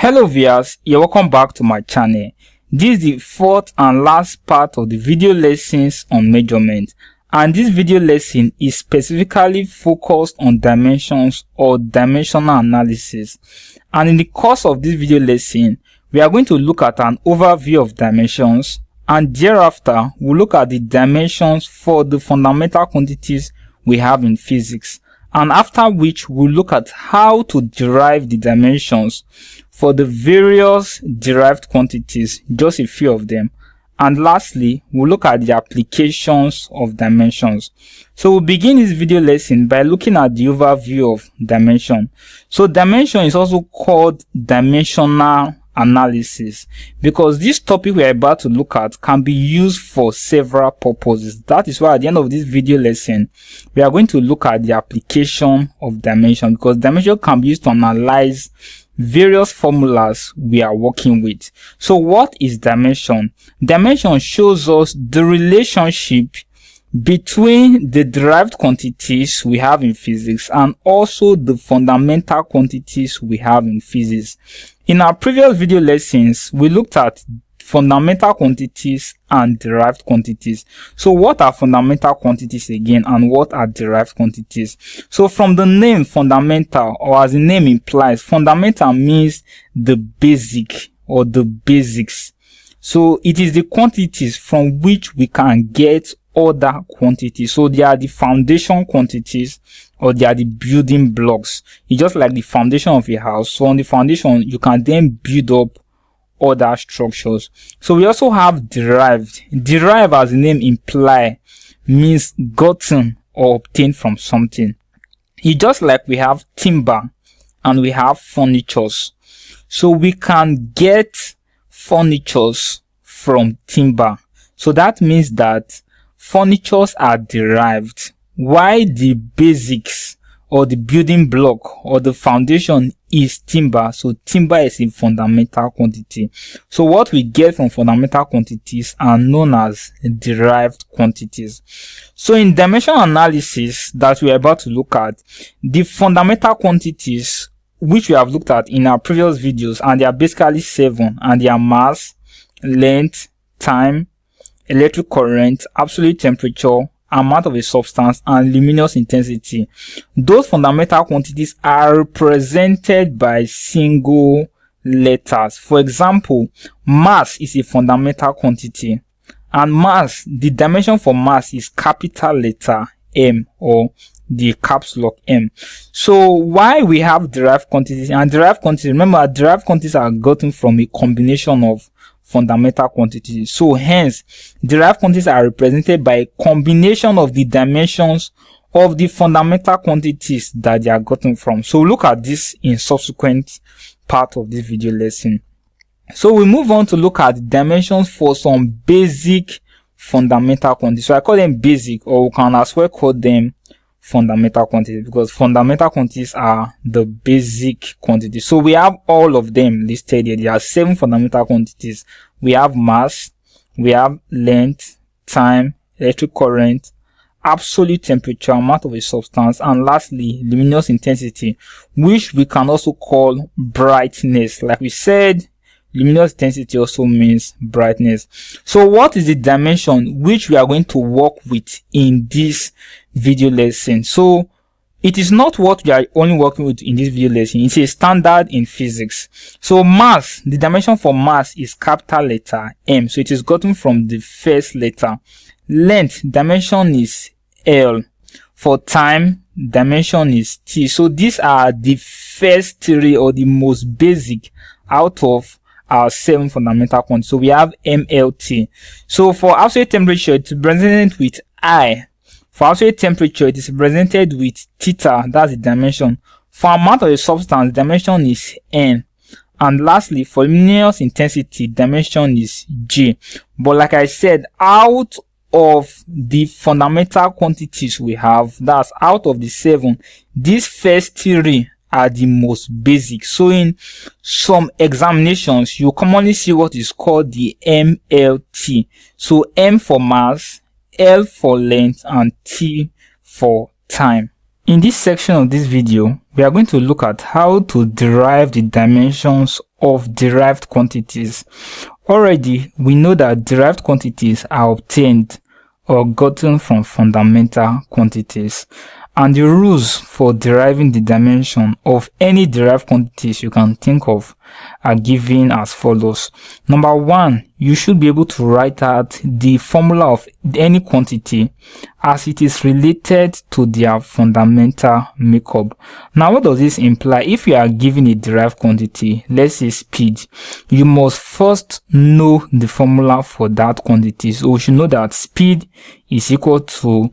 Hello viewers, you're welcome back to my channel. This is the fourth and last part of the video lessons on measurement, and this video lesson is specifically focused on dimensions or dimensional analysis. And in the course of this video lesson, we are going to look at an overview of dimensions, and thereafter we'll look at the dimensions for the fundamental quantities we have in physics, and after which we'll look at how to derive the dimensions for the various derived quantities, just a few of them. And lastly, we'll look at the applications of dimensions. So we'll begin this video lesson by looking at the overview of dimension. So dimension is also called dimensional analysis because this topic we are about to look at can be used for several purposes. That is why at the end of this video lesson, we are going to look at the application of dimension, because dimension can be used to analyze various formulas we are working with. So what is dimension? Dimension shows us the relationship between the derived quantities we have in physics and also the fundamental quantities we have in physics. In our previous video lessons, we looked at fundamental quantities and derived quantities. So what are fundamental quantities again, and what are derived quantities? So from the name fundamental, or as the name implies, fundamental means the basic or the basics. So it is the quantities from which we can get other quantities. So they are the foundation quantities, or they are the building blocks. It's just like the foundation of a house. So on the foundation, you can then build up other structures. So we also have derived. Derive, as the name implies, means gotten or obtained from something. It's just like we have timber and we have furnitures. So we can get furnitures from timber. So that means that furnitures are derived, while the basics or the building block or the foundation is timber. So timber is a fundamental quantity. So what we get from fundamental quantities are known as derived quantities. So in dimensional analysis that we are about to look at, the fundamental quantities which we have looked at in our previous videos, and they are basically 7, and they are mass, length, time, electric current, absolute temperature, amount of a substance, and luminous intensity. Those fundamental quantities are represented by single letters. For example, mass is a fundamental quantity, and mass, the dimension for mass is capital letter M, or the caps lock M. So why we have derived quantities, and derived quantities, remember, derived quantities are gotten from a combination of fundamental quantities. So hence, derived quantities are represented by a combination of the dimensions of the fundamental quantities that they are gotten from. So look at this in subsequent part of this video lesson. So we move on to look at the dimensions for some basic fundamental quantities. So I call them basic, or we can as well call them fundamental quantities, because fundamental quantities are the basic quantities. So we have all of them listed here. There are 7 fundamental quantities. We have mass, we have length, time, electric current, absolute temperature, amount of a substance, and lastly, luminous intensity, which we can also call brightness. Like we said, luminous intensity also means brightness. So what is the dimension which we are going to work with in this video lesson? So it is not what we are only working with in this video lesson. It's a standard in physics. So mass, the dimension for mass is capital letter M. So it is gotten from the first letter. Length, dimension is L. For time, dimension is T. So these are the first 3, or the most basic out of our 7 fundamental quantities. So we have MLT. So for absolute temperature, it's represented with I. For absolute temperature, it is represented with theta. That's the dimension. For amount of a substance, dimension is N. And lastly, for luminous intensity, dimension is G. But like I said, out of the fundamental quantities we have, that's out of the 7, these first 3 are the most basic. So in some examinations, you commonly see what is called the MLT. So M for mass, L for length, and T for time. In this section of this video, we are going to look at how to derive the dimensions of derived quantities. Already, we know that derived quantities are obtained or gotten from fundamental quantities. And the rules for deriving the dimension of any derived quantities you can think of are given as follows. Number one, you should be able to write out the formula of any quantity as it is related to their fundamental makeup. Now, what does this imply? If you are given a derived quantity, let's say speed, you must first know the formula for that quantity. So we should know that speed is equal to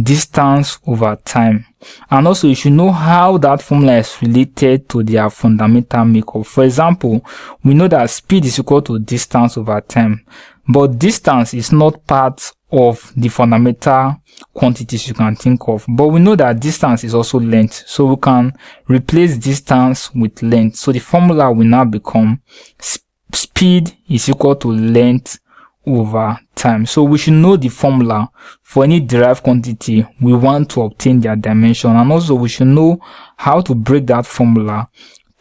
distance over time. And also you should know how that formula is related to their fundamental makeup. For example, we know that speed is equal to distance over time, but distance is not part of the fundamental quantities you can think of. But we know that distance is also length, so we can replace distance with length. So the formula will now become speed is equal to length over time. So we should know the formula for any derived quantity we want to obtain their dimension, and also we should know how to break that formula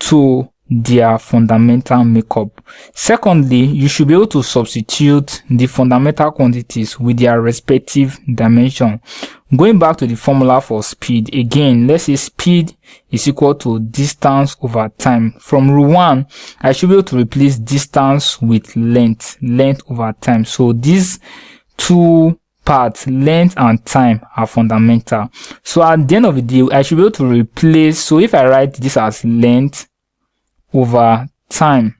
to their fundamental makeup. Secondly, you should be able to substitute the fundamental quantities with their respective dimension. Going back to the formula for speed, again, let's say speed is equal to distance over time. From rule 1, I should be able to replace distance with length over time. So these two parts, length and time, are fundamental. So at the end of the day, I should be able to replace, so if I write this as length over time,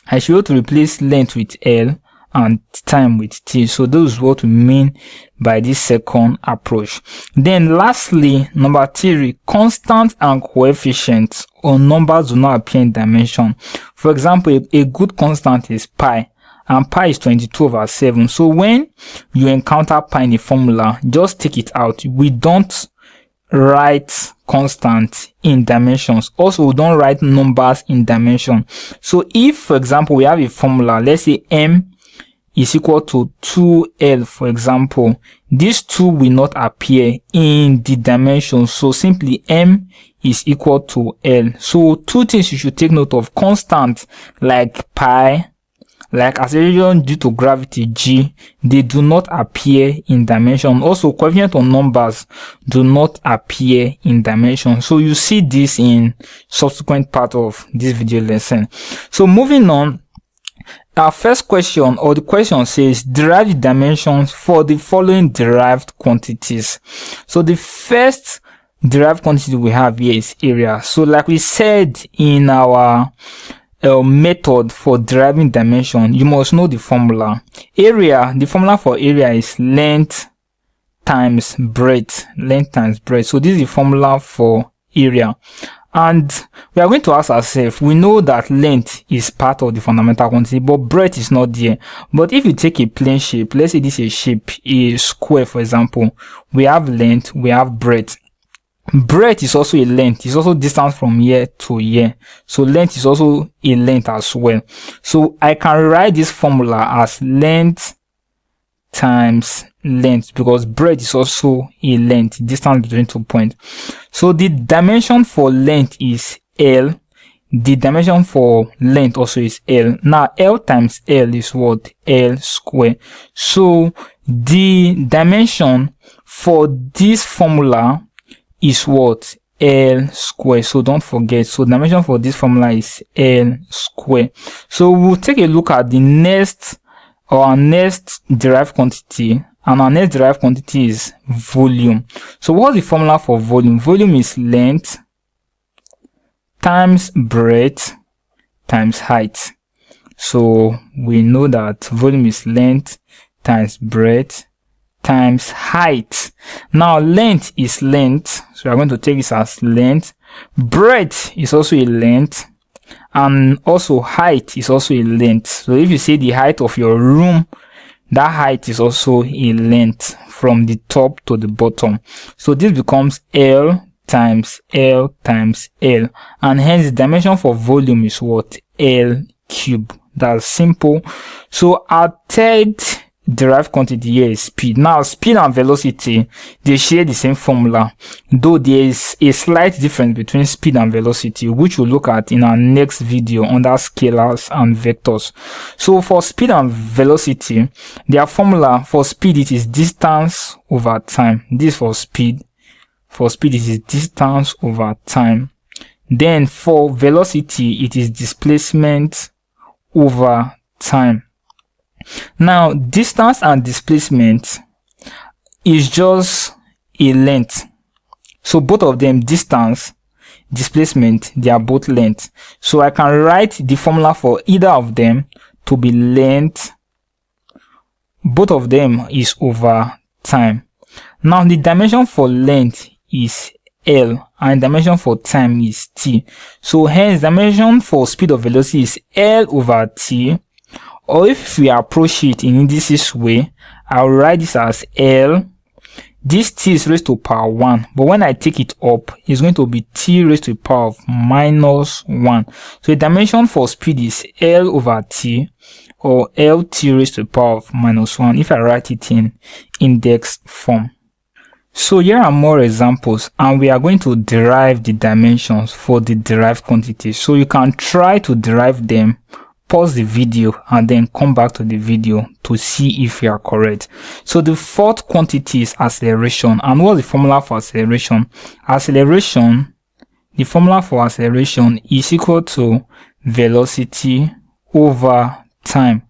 I should be able to replace length with L and time with T. So those is what we mean by this second approach. Then lastly, number 3, constant and coefficients or numbers do not appear in dimension. For example, a good constant is pi, and pi is 22/7. So when you encounter pi in the formula, just take it out. We don't write constant in dimensions. Also, we don't write numbers in dimension. So if, for example, we have a formula, let's say m is equal to 2l, for example, these 2 will not appear in the dimension. So simply m is equal to l. So 2 things you should take note of: constant like pi, like acceleration due to gravity g, they do not appear in dimension. Also, coefficient of numbers do not appear in dimension. So you see this in subsequent part of this video lesson. So moving on, our first question, or the question says, derive the dimensions for the following derived quantities. So the first derived quantity we have here is area. So like we said in our method for deriving dimension, you must know the formula. Area, the formula for area is length times breadth. Length times breadth. So this is the formula for area. And we are going to ask ourselves, we know that length is part of the fundamental quantity, but breadth is not there. But if you take a plane shape, let's say this is a shape, a square, for example, we have length, we have breadth. Breadth is also a length, it's also distance from here to here. So length is also a length as well. So I can rewrite this formula as length times length, because breadth is also a length, distance between 2 points. So the dimension for length is L, the dimension for length also is L. Now L times L is what? L square. So the dimension for this formula is what? L square. So don't forget, so the dimension for this formula is L square. So we'll take a look at the next, or our next derived quantity, and our next derived quantity is volume. So what's the formula for volume? Volume is length times breadth times height. So we know that volume is length times breadth times height. Now length is length, so we are going to take this as length. Breadth is also a length, and also height is also a length. So if you say the height of your room, that height is also a length from the top to the bottom. So this becomes L times L times L, and hence the dimension for volume is what? L cube. That's simple. So our third derived quantity here is speed. Now, speed and velocity, they share the same formula, though there is a slight difference between speed and velocity, which we'll look at in our next video under scalars and vectors. So for speed and velocity, their formula for speed, it is distance over time. This for speed. For speed, it is distance over time. Then for velocity, it is displacement over time. Now, distance and displacement is just a length. So both of them, distance, displacement, they are both length. So I can write the formula for either of them to be length. Both of them is over time. Now, the dimension for length is L and dimension for time is T. So hence, dimension for speed or velocity is L over T. Or if we approach it in indices way, I'll write this as L. This T is raised to power 1. But when I take it up, it's going to be T raised to the power of minus 1. So the dimension for speed is L over T, or LT raised to the power of minus 1 if I write it in index form. So here are more examples, and we are going to derive the dimensions for the derived quantities. So you can try to derive them, pause the video, and then come back to the video to see if you are correct. So the fourth quantity is acceleration. And what's the formula for acceleration? Acceleration, the formula for acceleration is equal to velocity over time.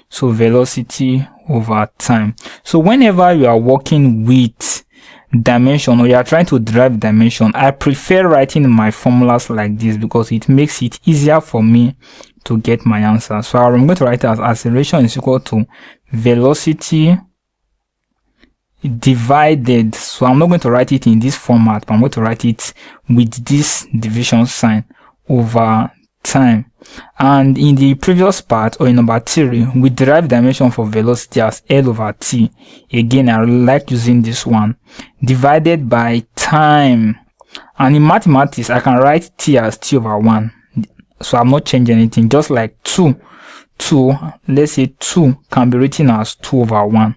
So velocity over time. So whenever you are working with dimension or you are trying to derive dimension, I prefer writing my formulas like this because it makes it easier for me to get my answer. So I'm going to write as acceleration is equal to velocity divided. So I'm not going to write it in this format, but I'm going to write it with this division sign over time. And in the previous part, or in number 3, we derived dimension for velocity as L over T. Again, I really like using this one, divided by time. And in mathematics, I can write T as T over 1. So I'm not changing anything, just like 2, let's say 2 can be written as 2 over 1,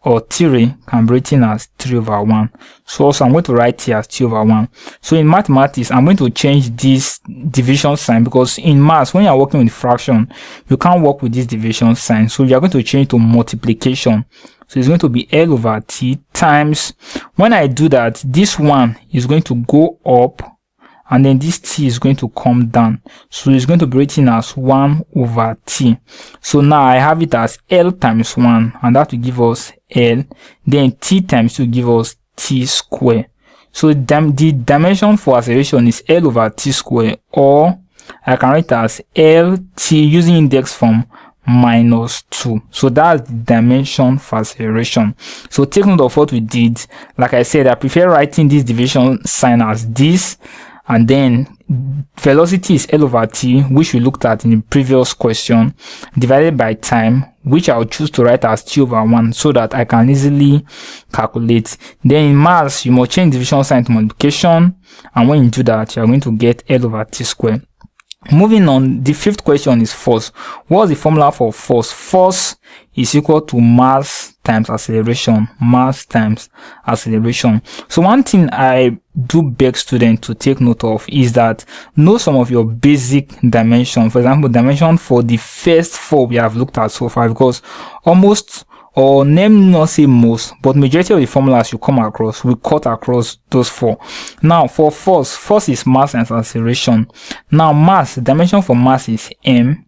or 3 can be written as 3 over 1. So also I'm going to write T as T over 1. So in mathematics, I'm going to change this division sign because in maths, when you're working with fraction, you can't work with this division sign. So you're going to change to multiplication. So it's going to be L over T times, when I do that, this one is going to go up, and then this T is going to come down. So it's going to be written as 1 over T. So now I have it as L times 1, and that will give us L. Then T times 2 give us T square. So the dimension for acceleration is L over T square, or I can write it as LT using index form minus 2. So that's the dimension for acceleration. So take note of what we did. Like I said, I prefer writing this division sign as this. And then velocity is L over T, which we looked at in the previous question, divided by time, which I'll choose to write as T over 1 so that I can easily calculate. Then in maths, you must change division sign to multiplication. And when you do that, you're going to get L over T squared. Moving on, the fifth question is force. What's the formula for force? Force is equal to mass times acceleration. Mass times acceleration. So one thing I do beg students to take note of is that know some of your basic dimension. For example, dimension for the first 4 we have looked at so far, because almost, or name not say most, but majority of the formulas you come across will cut across those 4. Now for force is mass times acceleration. Now mass, dimension for mass is m,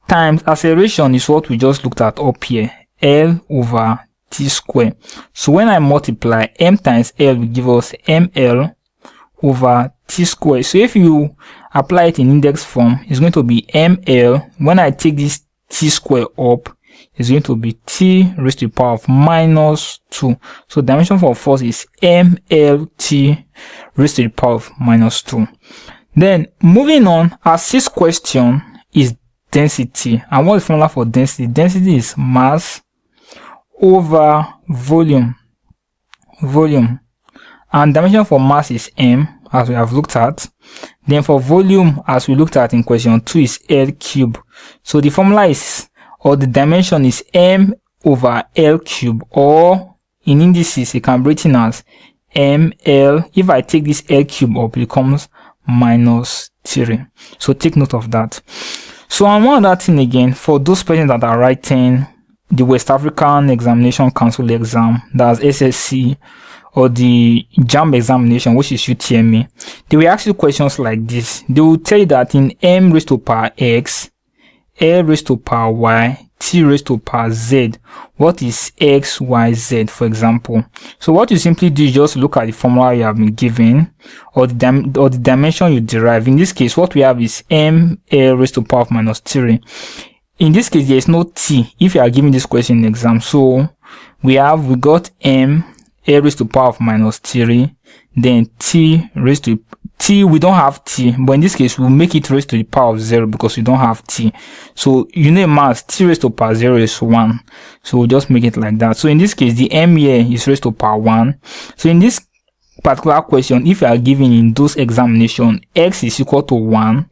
times acceleration is what we just looked at up here, L over T square. So when I multiply, m times L will give us ml over T square. So if you apply it in index form, it's going to be ml. When I take this T square up, is going to be T raised to the power of minus 2. So dimension for force is mlt raised to the power of minus 2. Then moving on, our sixth question is density. And what is the formula for density? Density is mass over volume. And dimension for mass is m, as we have looked at. Then for volume, as we looked at in question 2, is L cube. So the formula is, or the dimension is m over L cube, or in indices it can be written as ML. If I take this L cube up, it becomes minus 3. So take note of that. So and one other thing again, for those persons that are writing the West African Examination Council exam, that's SSCE, or the Jamb examination, which is UTME, they will ask you questions like this. They will tell you that in m raised to power x, L raised to power y, t raised to power z, what is x, y, z, for example. So what you simply do is just look at the formula you have been given, or the dimension you derive. In this case, what we have is m L raised to power of minus 3. In this case, there is no t if you are giving this question in exam. So we got m L raised to power of minus 3, then t raised to t, we don't have t, but in this case we'll make it raised to the power of 0 because we don't have t. So you know mass, t raised to power 0 is 1, so we'll just make it like that. So in this case, the m here is raised to power 1. So in this particular question, if you are given in those examination, x is equal to 1,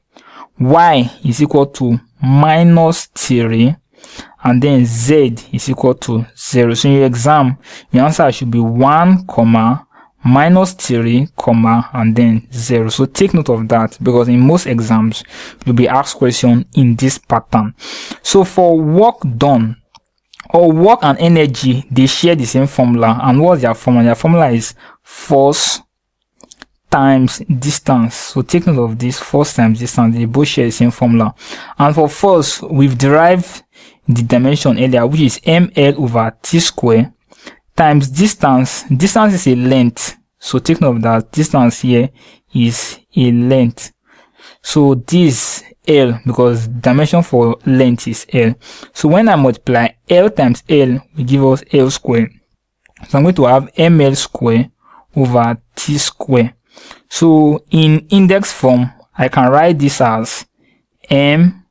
y is equal to minus 3, and then z is equal to 0. So in your exam, your answer should be 1, minus 3, and then 0. So take note of that, because in most exams you'll be asked question in this pattern. So for work done, or work and energy, they share the same formula. And what's their formula? Their formula is force times distance. So take note of this, force times distance, they both share the same formula. And for force, we've derived the dimension earlier, which is ml over t square times distance. Distance is a length, so take note of that. Distance here is a length, so this L, because dimension for length is L. So when I multiply L times L, will give us L square. So I'm going to have ml square over t square. So in index form, I can write this as m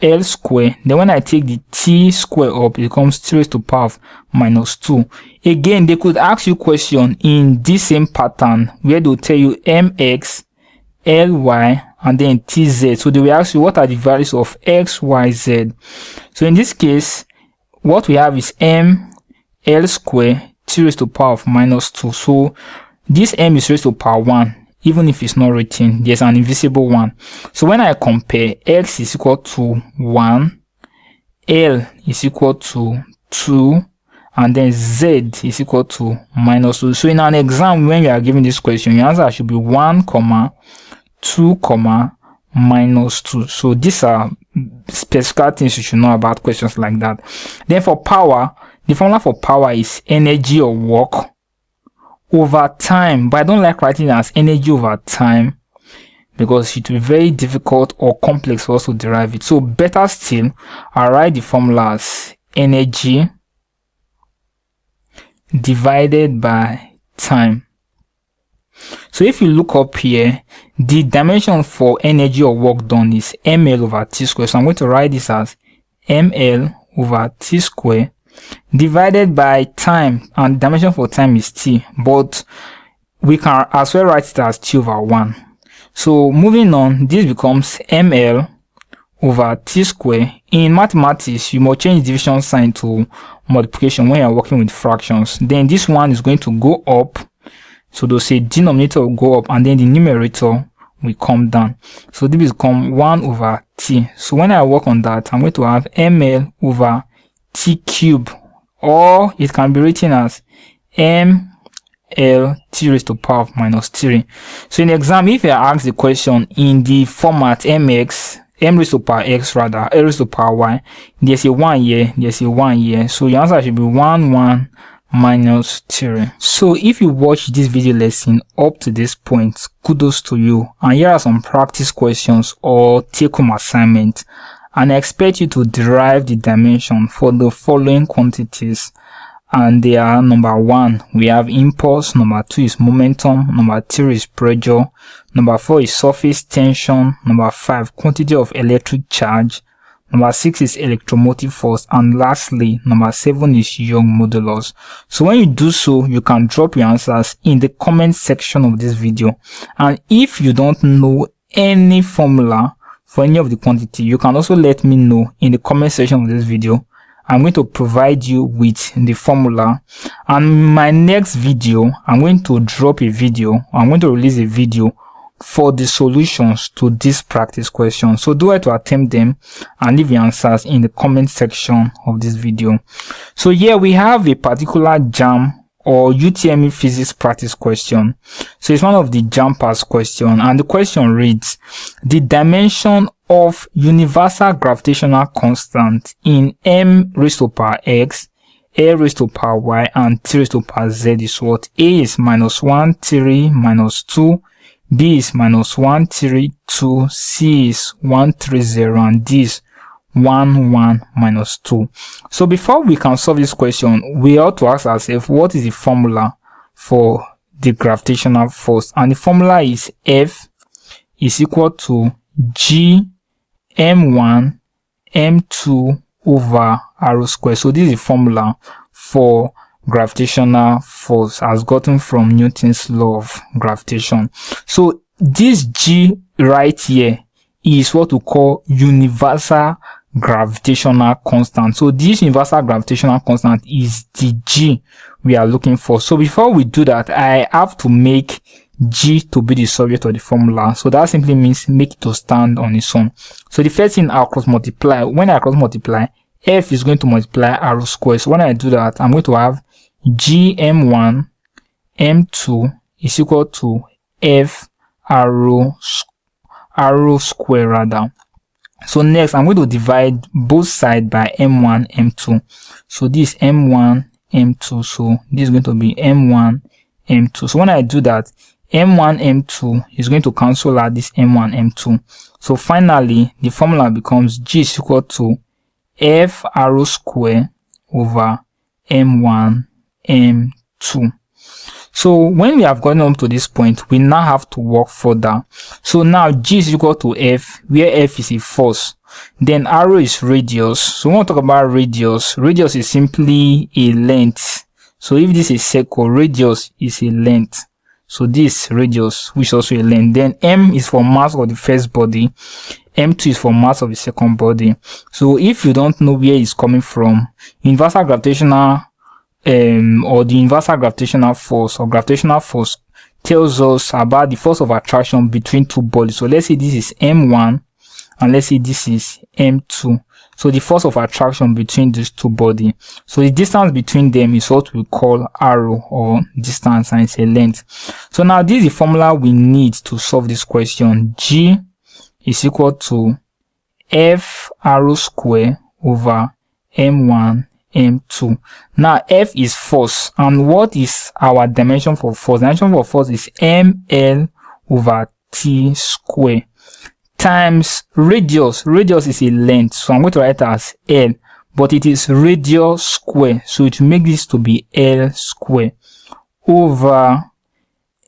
L square. Then when I take the t square up, it becomes 3 raised to the power of minus 2. Again, they could ask you question in this same pattern where they'll tell you mx, ly, and then tz. So they will ask you what are the values of x, y, z. So in this case, what we have is m L square 3 raised to the power of minus 2. So this m is raised to the power 1. Even if it's not written, there's an invisible 1. So when I compare, x is equal to 1, L is equal to 2, and then z is equal to minus 2. So in an exam, when you are given this question, your answer should be 1, 2, minus 2. So these are specific things you should know about questions like that. Then for power, the formula for power is energy or work over time, but I don't like writing it as energy over time because it will be very difficult or complex for us to derive it. So better still, I write the formula as energy divided by time. So if you look up here, the dimension for energy or work done is ml over t square. So I'm going to write this as ml over t square divided by time, and dimension for time is t, but we can as well write it as t over 1. So moving on, this becomes ml over t square. In mathematics, you must change division sign to multiplication when you are working with fractions. Then this one is going to go up, so they'll say denominator will go up and then the numerator will come down. So this will become 1 over t. So when I work on that, I'm going to have ml over t cube, or it can be written as m L t raised to the power of minus 3. So in the exam, if you are asked the question in the format m raised to the power x rather, L raised to the power y, there's a 1 here, there's a 1 here, so your answer should be 1 minus 3. So if you watch this video lesson up to this point, kudos to you, and here are some practice questions or take-home assignment. And I expect you to derive the dimension for the following quantities, and they are: number 1, we have impulse; number 2 is momentum; number 3 is pressure; number 4 is surface tension; number 5, quantity of electric charge; number 6 is electromotive force; and lastly, number 7 is Young modulus. So when you do so, you can drop your answers in the comment section of this video, and if you don't know any formula for any of the quantity, you can also let me know in the comment section of this video, I'm going to provide you with the formula, and in my next video I'm going to drop a video. I'm going to release a video for the solutions to this practice question. So do it to attempt them and leave your answers in the comment section of this video. So here we have a particular Jamb or UTME physics practice question. So it's one of the Jamb pass question, and the question reads: the dimension of universal gravitational constant in m raised to power x, a raised to power y, and t raised to power z is what? A is -1, 3, -2, B is -1, 3, 2, C is 1, 3, 0, and D is 1, 1, -2. So before we can solve this question, we ought to ask ourselves, what is the formula for the gravitational force? And the formula is F is equal to G m1 m2 over r squared. So this is the formula for gravitational force as gotten from Newton's law of gravitation. So this G right here is what we call universal gravitational constant. So this universal gravitational constant is the G we are looking for. So before we do that, I have to make G to be the subject of the formula. So that simply means make it to stand on its own. So the first thing, I'll cross multiply. When I cross multiply, F is going to multiply r squared. So when I do that, I'm going to have G m1 m2 is equal to F r square rather. So next, I'm going to divide both sides by m1 m2. So this m1 m2, so this is going to be m1 m2. So when I do that, m1 m2 is going to cancel out this m1 m2. So finally the formula becomes G is equal to F r square over m1 m2. So when we have gotten up to this point, we now have to work further. So now G is equal to F, where F is a force, then r is radius. So when we talk about radius, radius is simply a length. So if this is circle, radius is a length. So this radius, which is also a length. Then m is for mass of the first body, m2 is for mass of the second body. So if you don't know where it's coming from, universal gravitational or the universal gravitational force or gravitational force tells us about the force of attraction between two bodies. So let's say this is m1 and let's say this is m2. So the force of attraction between these two bodies. So the distance between them is what we call arrow or distance, and it's a length. So now this is the formula we need to solve this question. G is equal to F arrow square over m1 m2. Now F is force, and what is our dimension for force? Dimension for force is ml over t square times radius. Radius is a length, so I'm going to write it as L, but it is radius square, so it will make this to be L square over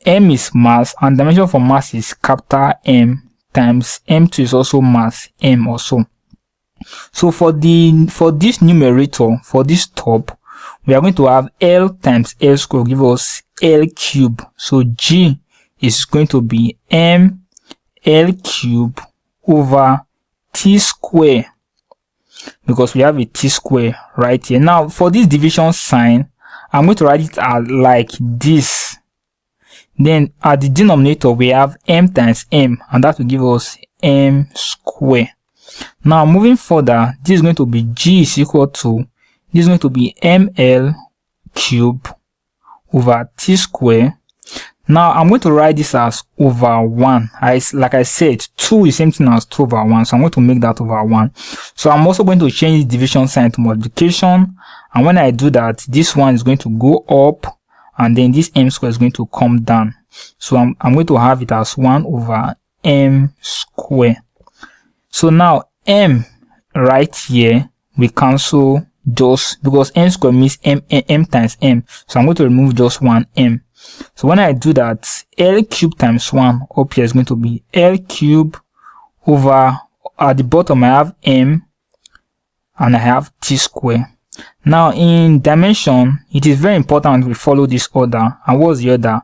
m is mass, and dimension for mass is capital M, times m2 is also mass m also. So for this numerator, for this top, we are going to have L times L square give us L cube. So G is going to be m L cube over t square, because we have a t square right here. Now for this division sign, I'm going to write it as like this. Then at the denominator we have m times m, and that will give us m square. Now moving further, this is going to be G is equal to, this is going to be ml cube over t square. Now I'm going to write this as over 1. Like I said, 2 is same thing as 2 over 1, so I'm going to make that over 1. So I'm also going to change the division sign to multiplication, and when I do that, this one is going to go up, and then this m square is going to come down. So I'm going to have it as 1 over m square. So now m right here, we cancel just, because m square means m times m, so I'm going to remove just one m. So when I do that, L cube times 1 up here is going to be L cube over, at the bottom I have m and I have t square. Now in dimension, it is very important we follow this order. And what's the order?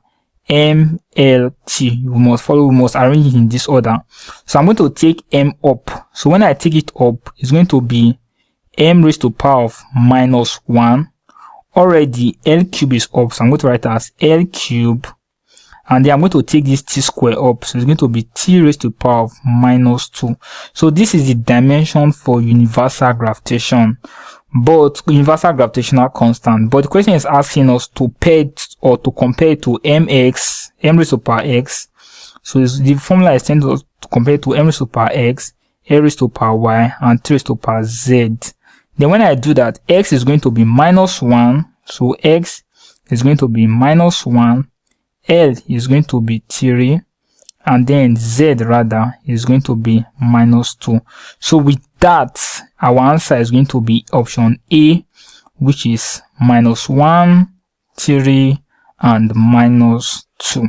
M, L, T. We must arrange it in this order. So I'm going to take m up. So when I take it up, it's going to be m raised to the power of minus 1. Already L cube is up, so I'm going to write as L cube, and then I'm going to take this t square up, so it's going to be t raised to the power of minus 2. So this is the dimension for universal gravitation, but universal gravitational constant. But the question is asking us to pair or to compare it to m raised to the power x. So the formula is tending to compare it to m raised to the power x, a raised to the power y, and 3 raised to the power z. Then when I do that, x is going to be minus 1, so x is going to be minus 1, L is going to be 3, and then Z rather is going to be minus 2. So with that, our answer is going to be option A, which is minus 1, 3, and minus 2.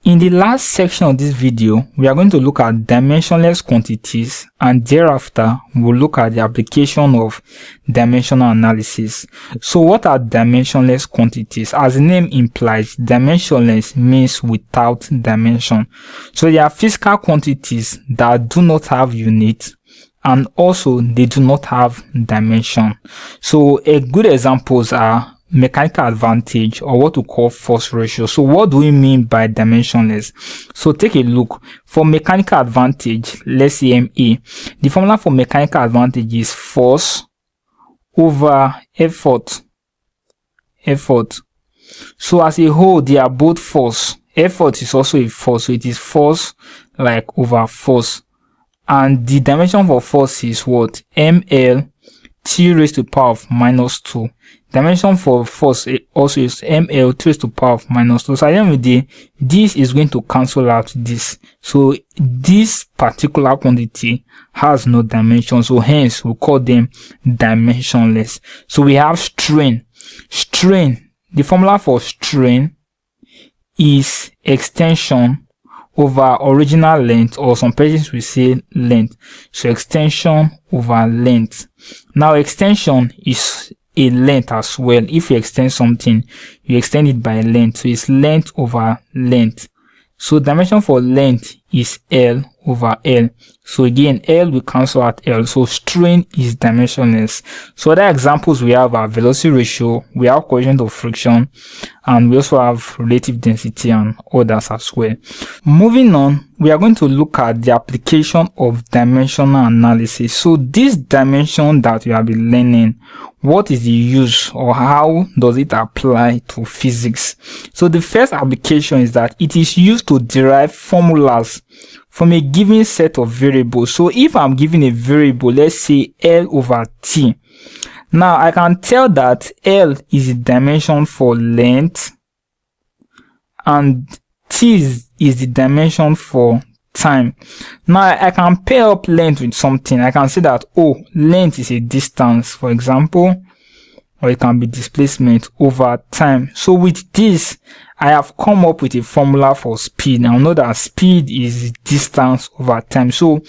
In the last section of this video, we are going to look at dimensionless quantities, and thereafter we'll look at the application of dimensional analysis. So what are dimensionless quantities? As the name implies, dimensionless means without dimension. So they are physical quantities that do not have units, and also they do not have dimension. So a good examples are mechanical advantage, or what we call force ratio. So what do we mean by dimensionless? So take a look. For mechanical advantage, let's say MA, the formula for mechanical advantage is force over effort. So as a whole, they are both force. Effort is also a force, so it is force like over force. And the dimension for force is what? ML t raised to the power of minus 2. Dimension for force also is ml t raised to the power of minus 2. So at the end of the day, this is going to cancel out this. So this particular quantity has no dimension. So hence we call them dimensionless. So we have strain. Strain. The formula for strain is extension over original length, or some persons will say length. So extension over length. Now extension is a length as well. If you extend something, you extend it by length. So it's length over length. So dimension for length is L over L. So again, L will cancel out L. So strain is dimensionless. So other examples we have are velocity ratio, we have coefficient of friction, and we also have relative density and others as well. Moving on, we are going to look at the application of dimensional analysis. So this dimension that we have been learning, what is the use, or how does it apply to physics? So the first application is that it is used to derive formulas from a given set of variables. So if I'm given a variable, let's say L over T, now I can tell that L is the dimension for length and T is the dimension for time. Now I can pair up length with something. I can say that, oh, length is a distance, for example, or it can be displacement over time. So with this, I have come up with a formula for speed. Now know that speed is distance over time. So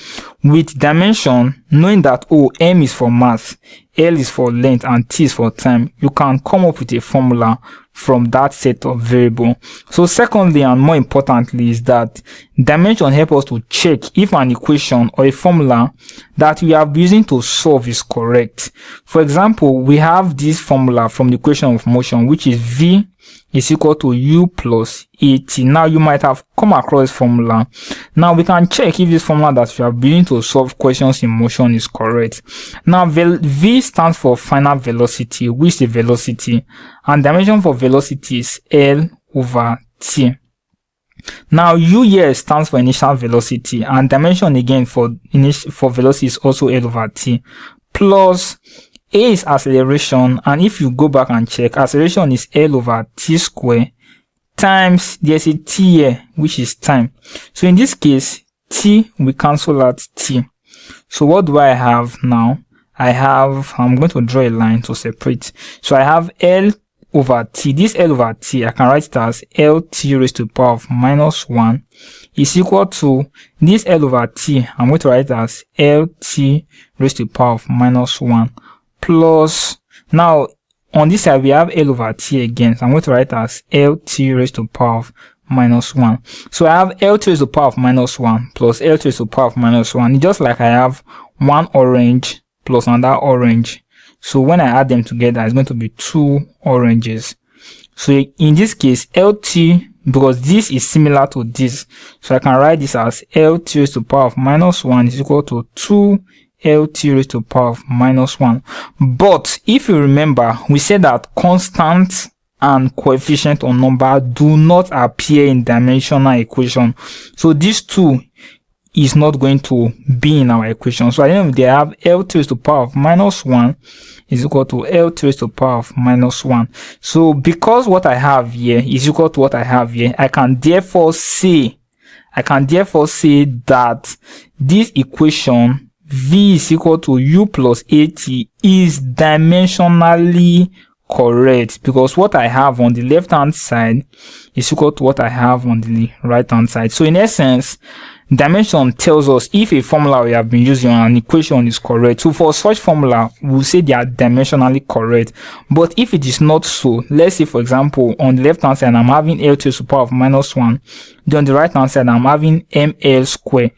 with dimension, knowing that, oh, m is for mass, L is for length, and T is for time, you can come up with a formula from that set of variable. So secondly, and more importantly, is that dimension helps us to check if an equation or a formula that we are using to solve is correct. For example, we have this formula from the equation of motion, which is V is equal to U plus AT. Now you might have come across this formula. Now we can check if this formula that we are using to solve questions in motion is correct. Now V stands for final velocity, which is the velocity, and dimension for velocity is L over T. Now U here stands for initial velocity, and dimension again for velocity is also L over T, plus A is acceleration, and if you go back and check, acceleration is L over T square times, there's a T here, which is time. So in this case, T will cancel out T. So what do I have now? I'm going to draw a line to separate. So I have L over T. This L over T, I can write it as LT raised to the power of minus 1 is equal to this L over T. I'm going to write it as LT raised to the power of minus 1. Plus, now on this side we have L over T again, so I'm going to write as LT raised to the power of minus 1. So I have LT raised to the power of minus 1 plus LT raised to the power of minus 1. It's just like I have 1 orange plus another orange. So when I add them together, it's going to be 2 oranges. So in this case, LT, because this is similar to this, so I can write this as LT raised to the power of minus 1 is equal to 2 LT raised to the power of minus 1. But if you remember, we said that constant and coefficient or number do not appear in dimensional equation. So these two is not going to be in our equation. So I know they have LT raised to the power of minus 1 is equal to LT raised to the power of minus 1. So because what I have here is equal to what I have here, I can therefore say that this equation V is equal to U plus AT is dimensionally correct, because what I have on the left hand side is equal to what I have on the right hand side. So in essence, dimension tells us if a formula we have been using on an equation is correct. So for such formula, we'll say they are dimensionally correct. But if it is not so, let's say for example, on the left hand side I'm having L to the power of minus 1, then on the right hand side I'm having ML square.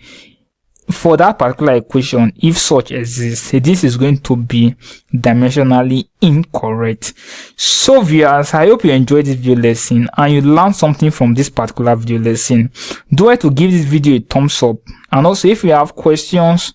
For that particular equation, if such exists, this is going to be dimensionally incorrect. So viewers, I hope you enjoyed this video lesson and you learned something from this particular video lesson. Do it to give this video a thumbs up, and also if you have questions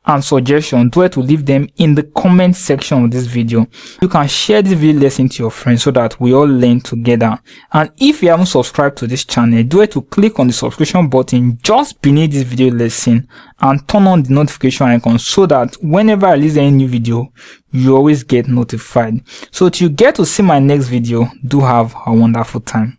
and suggestions, do it to leave them in the comment section of this video. You can share this video lesson to your friends so that we all learn together. And if you haven't subscribed to this channel, do it to click on the subscription button just beneath this video lesson and turn on the notification icon so that whenever I release any new video, you always get notified. So till you get to see my next video, do have a wonderful time.